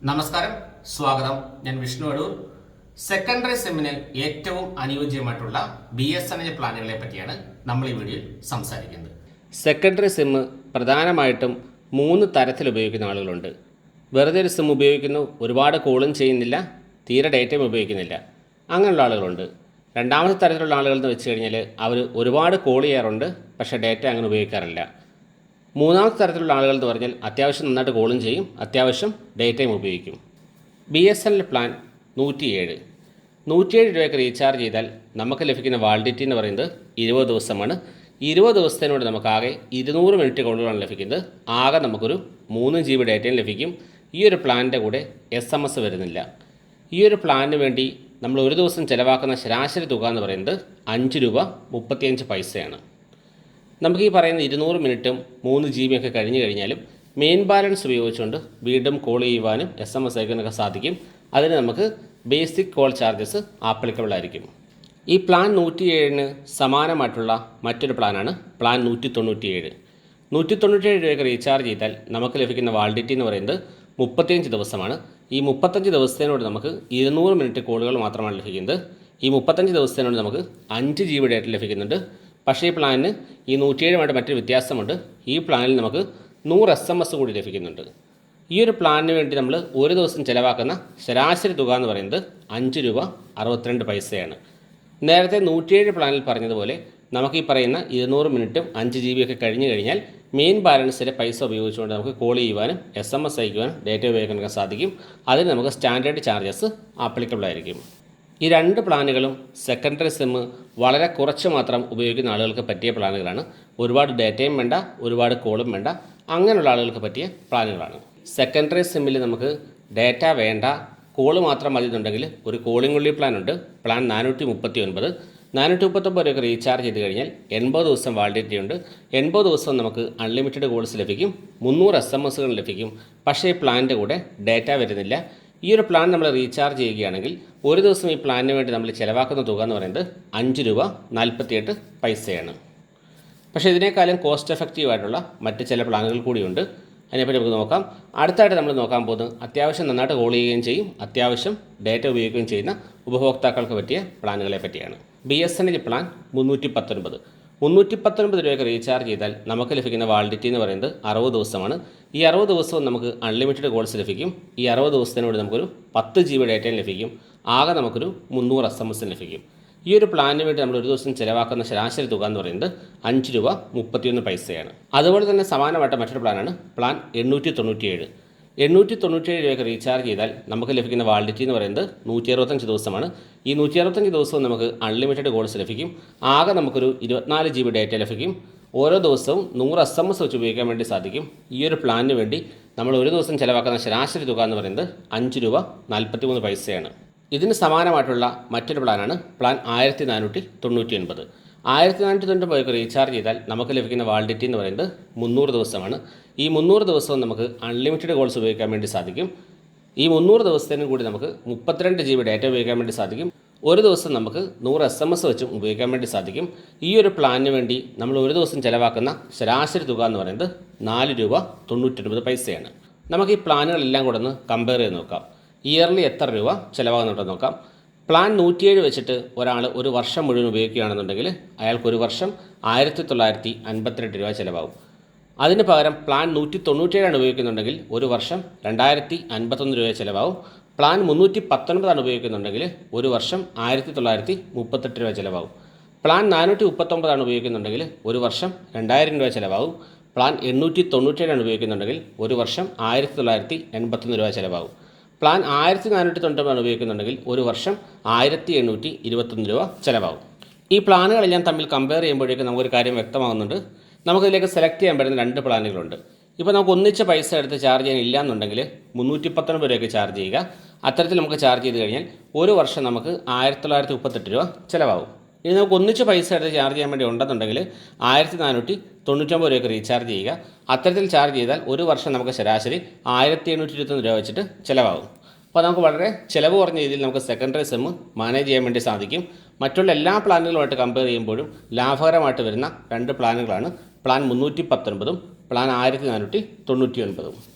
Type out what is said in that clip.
നമസ്കാരം, സ്വാഗതം. ഞാൻ വിഷ്ണു അടൂർ. സെക്കൻഡറി സെമ്മിന് ഏറ്റവും അനുയോജ്യമായിട്ടുള്ള BSNL പ്ലാനുകളെ പറ്റിയാണ് നമ്മൾ ഈ വീഡിയോയിൽ സംസാരിക്കുന്നത്. സെക്കൻഡറി സിമ്മ് പ്രധാനമായിട്ടും 3 തരത്തിൽ ഉപയോഗിക്കുന്ന ആളുകളുണ്ട്. വെറുതെ ഒരു സിം ഉപയോഗിക്കുന്നു, ഒരുപാട് കോളും ചെയ്യുന്നില്ല, തീരെ ഡേറ്റയും ഉപയോഗിക്കുന്നില്ല, അങ്ങനെയുള്ള ആളുകളുണ്ട്. രണ്ടാമത്തെ തരത്തിലുള്ള ആളുകൾ എന്ന് വെച്ച് കഴിഞ്ഞാൽ അവർ ഒരുപാട് കോൾ ചെയ്യാറുണ്ട്, പക്ഷേ ഡേറ്റ അങ്ങനെ ഉപയോഗിക്കാറില്ല. മൂന്നാമത്തെ തരത്തിലുള്ള ആളുകൾ എന്ന് പറഞ്ഞാൽ അത്യാവശ്യം നന്നായിട്ട് കോളും ചെയ്യും, അത്യാവശ്യം ഡേറ്റയും ഉപയോഗിക്കും. BSNL പ്ലാൻ 107 രൂപയ്ക്ക് റീചാർജ് ചെയ്താൽ നമുക്ക് ലഭിക്കുന്ന വാലിഡിറ്റി എന്ന് പറയുന്നത് 20 ദിവസമാണ്. 20 ദിവസത്തിനോട് നമുക്ക് ആകെ 200 മിനിറ്റ് കോളുകളാണ് ലഭിക്കുന്നത്. ആകെ നമുക്കൊരു 3 GB ഡേറ്റയും ലഭിക്കും. ഈ ഒരു പ്ലാനിൻ്റെ കൂടെ SMS വരുന്നില്ല. ഈ ഒരു പ്ലാനിന് വേണ്ടി നമ്മൾ ഒരു ദിവസം ചിലവാക്കുന്ന ശരാശരി തുക എന്ന് പറയുന്നത് 5 രൂപ 35 പൈസയാണ്. നമുക്ക് ഈ പറയുന്ന 200 മിനിറ്റും 3 GB ഒക്കെ കഴിഞ്ഞ് കഴിഞ്ഞാലും മെയിൻ ബാലൻസ് ഉപയോഗിച്ചുകൊണ്ട് വീണ്ടും കോൾ ചെയ്യുവാനും SMS അയക്കാനൊക്കെ സാധിക്കും. അതിന് നമുക്ക് ബേസിക് കോൾ ചാർജസ് ആപ്ലിക്കബിൾ ആയിരിക്കും. ഈ പ്ലാൻ 107 സമാനമായിട്ടുള്ള മറ്റൊരു പ്ലാനാണ് പ്ലാൻ 197. 197 രൂപയ്ക്ക് റീചാർജ് ചെയ്താൽ നമുക്ക് ലഭിക്കുന്ന വാലിഡിറ്റി എന്ന് പറയുന്നത് 35 ദിവസമാണ്. ഈ 35 ദിവസത്തിനോട് നമുക്ക് 200 മിനിറ്റ് കോളുകൾ മാത്രമാണ് ലഭിക്കുന്നത്. ഈ 35 ദിവസത്തിനോട് നമുക്ക് 5 GB ഡേറ്റ ലഭിക്കുന്നുണ്ട്. പക്ഷേ ഈ പ്ലാനിന് ഈ 107 മറ്റൊരു വ്യത്യാസമുണ്ട്. ഈ പ്ലാനിൽ നമുക്ക് 100 SMS കൂടി ലഭിക്കുന്നുണ്ട്. ഈ ഒരു പ്ലാനിന് വേണ്ടി നമ്മൾ ഒരു ദിവസം ചിലവാക്കുന്ന ശരാശരി തുക എന്ന് പറയുന്നത് 5 രൂപ 62 പൈസയാണ്. നേരത്തെ 107 പ്ലാനിൽ പറഞ്ഞതുപോലെ നമുക്ക് ഈ പറയുന്ന 200 മിനിറ്റും 5 GB ഒക്കെ കഴിഞ്ഞ് കഴിഞ്ഞാൽ മെയിൻ ബാലൻസിലെ പൈസ ഉപയോഗിച്ചുകൊണ്ട് നമുക്ക് കോൾ ചെയ്യുവാനും SMS അയക്കുവാനും ഡേറ്റ ഉപയോഗിക്കാനൊക്കെ സാധിക്കും. അതിന് നമുക്ക് സ്റ്റാൻഡേർഡ് ചാർജസ് ആപ്ലിക്കബിൾ ആയിരിക്കും. ഈ 2 പ്ലാനുകളും സെക്കൻഡറി സിമ്മ് വളരെ കുറച്ച് മാത്രം ഉപയോഗിക്കുന്ന ആളുകൾക്ക് പറ്റിയ പ്ലാനുകളാണ്. ഒരുപാട് ഡേറ്റയും വേണ്ട, ഒരുപാട് കോളും വേണ്ട, അങ്ങനെയുള്ള ആളുകൾക്ക് പറ്റിയ പ്ലാനുകളാണ്. സെക്കൻഡറി സിമ്മിൽ നമുക്ക് ഡേറ്റ വേണ്ട, കോള് മാത്രം മതി എന്നുണ്ടെങ്കിൽ ഒരു കോളിംഗ് ഉള്ളി പ്ലാനുണ്ട്. പ്ലാൻ 439 രൂപയ്ക്ക് റീചാർജ് ചെയ്ത് കഴിഞ്ഞാൽ 80 ദിവസം വാലിഡിറ്റി ഉണ്ട്. 80 ദിവസം നമുക്ക് അൺലിമിറ്റഡ് കോൾസ് ലഭിക്കും, 300 SMS ലഭിക്കും. പക്ഷേ ഈ പ്ലാനിൻ്റെ കൂടെ ഡേറ്റ വരുന്നില്ല. ഈ ഒരു പ്ലാൻ നമ്മൾ റീചാർജ് ചെയ്യുകയാണെങ്കിൽ ഒരു ദിവസം ഈ പ്ലാനിന് വേണ്ടി നമ്മൾ ചിലവാക്കുന്ന തുക എന്ന് പറയുന്നത് 5 രൂപ 48 പൈസയാണ്. പക്ഷേ ഇതിനേക്കാളും കോസ്റ്റ് എഫക്റ്റീവായിട്ടുള്ള മറ്റ് ചില പ്ലാനുകൾ കൂടിയുണ്ട്. അതിനെപ്പറ്റി നമുക്ക് നോക്കാം. അടുത്തായിട്ട് നമ്മൾ നോക്കാൻ പോകുന്നത് അത്യാവശ്യം നന്നായിട്ട് കോൾ ചെയ്യുകയും ചെയ്യും, അത്യാവശ്യം ഡേറ്റ ഉപയോഗിക്കുകയും ചെയ്യുന്ന ഉപഭോക്താക്കൾക്ക് പറ്റിയ പ്ലാനുകളെ പറ്റിയാണ്. BSNL പ്ലാൻ 319 രൂപയ്ക്ക് റീചാർജ് ചെയ്താൽ നമുക്ക് ലഭിക്കുന്ന വാലിഡിറ്റി എന്ന് പറയുന്നത് 60 ദിവസമാണ്. ഈ 60 ദിവസവും നമുക്ക് അൺലിമിറ്റഡ് കോൾസ് ലഭിക്കും. ഈ 60 ദിവസത്തിനോട് നമുക്കൊരു 10 GB ഡേറ്റയും ലഭിക്കും. ആകെ നമുക്കൊരു 300 SMS ലഭിക്കും. ഈ ഒരു പ്ലാനിന് വേണ്ടി നമ്മൾ ഒരു ദിവസം ചിലവാക്കുന്ന ശരാശരി തുക എന്ന് പറയുന്നത് 5 രൂപ 31 പൈസയാണ്. അതുപോലെ തന്നെ സമാനമായിട്ട് മറ്റൊരു പ്ലാനാണ് പ്ലാൻ 897 രൂപയ്ക്ക് റീചാർജ് ചെയ്താൽ നമുക്ക് ലഭിക്കുന്ന വാലിഡിറ്റി എന്ന് പറയുന്നത് 165 ദിവസമാണ്. ഈ 165 ദിവസവും നമുക്ക് അൺലിമിറ്റഡ് കോൾസ് ലഭിക്കും. ആകെ നമുക്കൊരു 24 GB ഡേറ്റ ലഭിക്കും. ഓരോ ദിവസവും 100 SMS വെച്ച് ഉപയോഗിക്കാൻ വേണ്ടി സാധിക്കും. ഈ ഒരു പ്ലാനിന് വേണ്ടി നമ്മൾ ഒരു ദിവസം ചിലവാക്കുന്ന ശരാശരി തുക എന്ന് പറയുന്നത് 5 രൂപ 43 പൈസയാണ്. ഇതിന് സമാനമായിട്ടുള്ള മറ്റൊരു പ്ലാനാണ് പ്ലാൻ 1499. 1499 റീചാർജ് ചെയ്താൽ നമുക്ക് ലഭിക്കുന്ന വാലിഡിറ്റി എന്ന് പറയുന്നത് 300 ദിവസമാണ്. ഈ 300 ദിവസവും നമുക്ക് അൺലിമിറ്റഡ് കോൾസ് ഉപയോഗിക്കാൻ വേണ്ടി സാധിക്കും. ഈ 300 ദിവസത്തിനും കൂടി നമുക്ക് 32 GB ഡേറ്റ ഉപയോഗിക്കാൻ വേണ്ടി സാധിക്കും. ഒരു ദിവസം നമുക്ക് 100 SMS വെച്ചും ഉപയോഗിക്കാൻ വേണ്ടി സാധിക്കും. ഈ ഒരു പ്ലാനിന് വേണ്ടി നമ്മൾ ഒരു ദിവസം ചിലവാക്കുന്ന ശരാശരി തുക എന്ന് പറയുന്നത് 4 രൂപ 99 പൈസയാണ്. നമുക്ക് ഈ പ്ലാനുകളെല്ലാം കൂടെ ഒന്ന് കമ്പയർ ചെയ്ത് നോക്കാം. ഇയർലി എത്ര രൂപ ചിലവാകുന്നുണ്ടെന്ന് നോക്കാം. പ്ലാൻ 107 വെച്ചിട്ട് ഒരാൾ ഒരു വർഷം മുഴുവൻ ഉപയോഗിക്കുകയാണെന്നുണ്ടെങ്കിൽ അയാൾക്ക് ഒരു വർഷം 1952 രൂപ ചിലവാകും. അതിന് പകരം പ്ലാൻ 197 ഉപയോഗിക്കുന്നുണ്ടെങ്കിൽ ഒരു വർഷം 2051 രൂപ ചിലവാകും. പ്ലാൻ 319 ഉപയോഗിക്കുന്നുണ്ടെങ്കിൽ ഒരു വർഷം 1938 രൂപ ചിലവാകും. പ്ലാൻ 439 ഉപയോഗിക്കുന്നുണ്ടെങ്കിൽ ഒരു വർഷം 2000 രൂപ ചിലവാകും. പ്ലാൻ 897 ഉപയോഗിക്കുന്നുണ്ടെങ്കിൽ ഒരു വർഷം 1981 രൂപ ചിലവാകും. പ്ലാൻ 1490 ഉപയോഗിക്കുന്നുണ്ടെങ്കിൽ ഒരു വർഷം 1821 രൂപ ചിലവാകും. ഈ പ്ലാനുകളെല്ലാം തമ്മിൽ കമ്പയർ ചെയ്യുമ്പോഴേക്കും നമുക്കൊരു കാര്യം വ്യക്തമാകുന്നുണ്ട്. നമുക്കിതിലേക്ക് സെലക്ട് ചെയ്യാൻ പറ്റുന്ന 2 പ്ലാനുകളുണ്ട്. ഇപ്പോൾ നമുക്ക് ഒന്നിച്ച് പൈസ എടുത്ത് ചാർജ് ചെയ്യാൻ ഇല്ല എന്നുണ്ടെങ്കിൽ 319 രൂപയ്ക്ക് ചാർജ് ചെയ്യുക. അത്തരത്തിൽ നമുക്ക് ചാർജ് ചെയ്ത് കഴിഞ്ഞാൽ ഒരു വർഷം നമുക്ക് 1938 രൂപ ചിലവാകും. ഇനി നമുക്ക് ഒന്നിച്ച് പൈസ എടുത്ത് ചാർജ് ചെയ്യാൻ വേണ്ടി ഉണ്ടെന്നുണ്ടെങ്കിൽ 1499 രൂപയ്ക്ക് റീചാർജ് ചെയ്യുക. അത്തരത്തിൽ ചാർജ് ചെയ്താൽ ഒരു വർഷം നമുക്ക് ശരാശരി 1821 രൂപ വെച്ചിട്ട് ചിലവാകും. അപ്പോൾ നമുക്ക് വളരെ ചിലവ് കുറഞ്ഞ രീതിയിൽ നമുക്ക് സെക്കൻഡറി സിം മാനേജ് ചെയ്യാൻ വേണ്ടി സാധിക്കും. മറ്റുള്ള എല്ലാ പ്ലാനുകളുമായിട്ട് കമ്പയർ ചെയ്യുമ്പോഴും ലാഭകരമായിട്ട് വരുന്ന 2 പ്ലാനുകളാണ് പ്ലാൻ 319 പ്ലാൻ 1499.